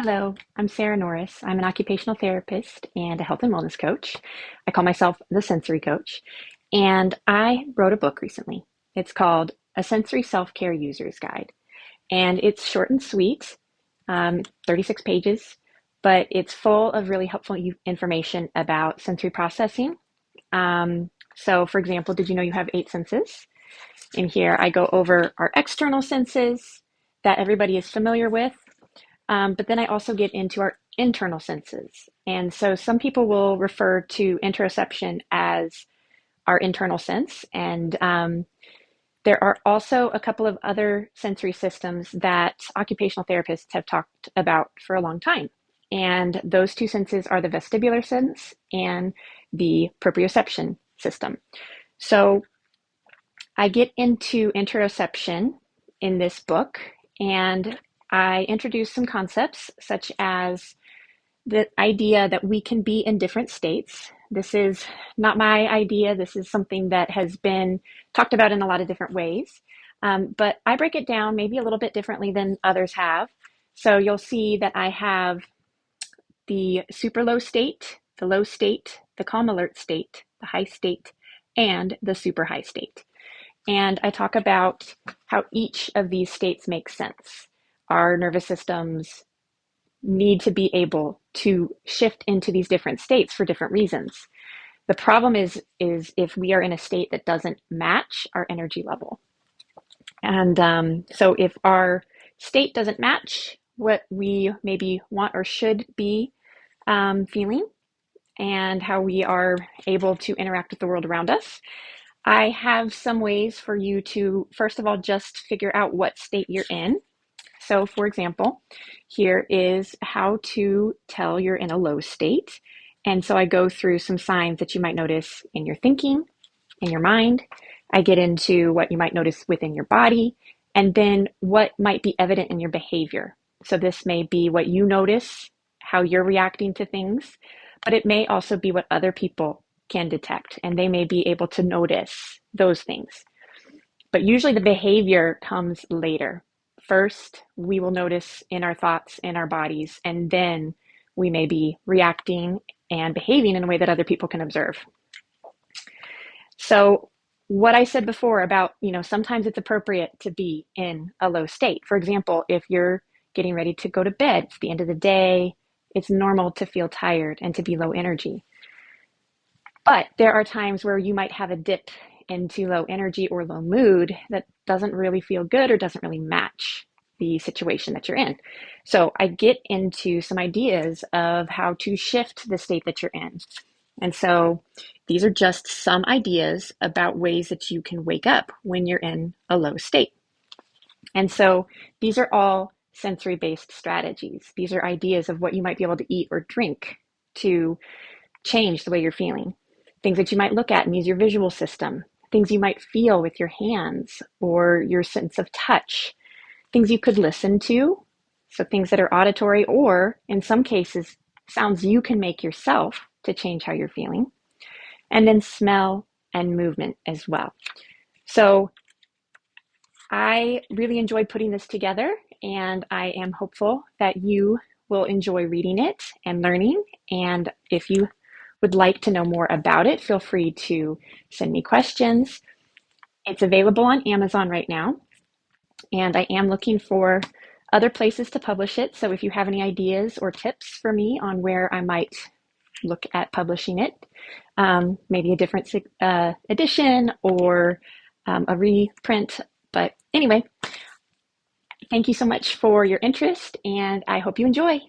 Hello, I'm Sarah Norris. I'm an occupational therapist and a health and wellness coach. I call myself the sensory coach. And I wrote a book recently. It's called A Sensory Self-Care User's Guide. And it's short and sweet, 36 pages, but it's full of really helpful information about sensory processing. So, for example, did you know you have 8 senses? In here, I go over our external senses that everybody is familiar with. But then I also get into our internal senses. And so some people will refer to interoception as our internal sense. And there are also a couple of other sensory systems that occupational therapists have talked about for a long time. And those two senses are the vestibular sense and the proprioception system. So I get into interoception in this book, and I introduce some concepts such as the idea that we can be in different states. This is not my idea. This is something that has been talked about in a lot of different ways. But I break it down maybe a little bit differently than others have. So you'll see that I have the super low state, the calm alert state, the high state, and the super high state. And I talk about how each of these states make sense. Our nervous systems need to be able to shift into these different states for different reasons. The problem is if we are in a state that doesn't match our energy level. And so if our state doesn't match what we maybe want or should be feeling and how we are able to interact with the world around us, I have some ways for you to, first of all, just figure out what state you're in. So for example, here is how to tell you're in a low state. And so I go through some signs that you might notice in your thinking, in your mind. I get into what you might notice within your body, and then what might be evident in your behavior. So this may be what you notice, how you're reacting to things, but it may also be what other people can detect, and they may be able to notice those things. But usually the behavior comes later. First, we will notice in our thoughts, in our bodies, and then we may be reacting and behaving in a way that other people can observe. So what I said before about, sometimes it's appropriate to be in a low state. For example, if you're getting ready to go to bed, it's the end of the day, it's normal to feel tired and to be low energy. But there are times where you might have a dip into low energy or low mood that doesn't really feel good or doesn't really match the situation that you're in. So I get into some ideas of how to shift the state that you're in. And so these are just some ideas about ways that you can wake up when you're in a low state. And so these are all sensory-based strategies. These are ideas of what you might be able to eat or drink to change the way you're feeling. Things that you might look at and use your visual system, things you might feel with your hands or your sense of touch, things you could listen to, so things that are auditory, or in some cases, sounds you can make yourself to change how you're feeling, and then smell and movement as well. So I really enjoyed putting this together, and I am hopeful that you will enjoy reading it and learning. And if you would like to know more about it, feel free to send me questions. It's available on Amazon right now, and I am looking for other places to publish it. So if you have any ideas or tips for me on where I might look at publishing it, maybe a different edition or a reprint. But anyway, thank you so much for your interest, and I hope you enjoy.